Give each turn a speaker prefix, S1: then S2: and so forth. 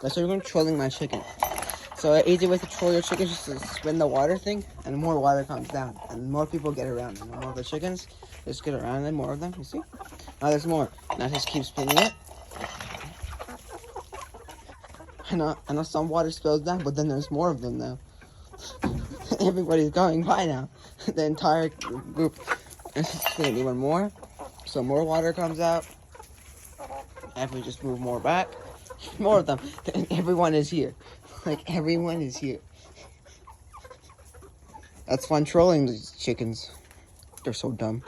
S1: That's why we're going to trolling my chicken. So an easy way to troll your chickens is to spin the water thing, and more water comes down, and more people get around them. And more of the chickens just get around them, more of them, you see? Now there's more. Now just keep spinning it. I know some water spills down, but then there's more of them now. Everybody's going by now. The entire group. Let's just spin it even more. So more water comes out. And we just move more back. More of them. And everyone is here. Like, everyone is here. That's fun trolling these chickens. They're so dumb.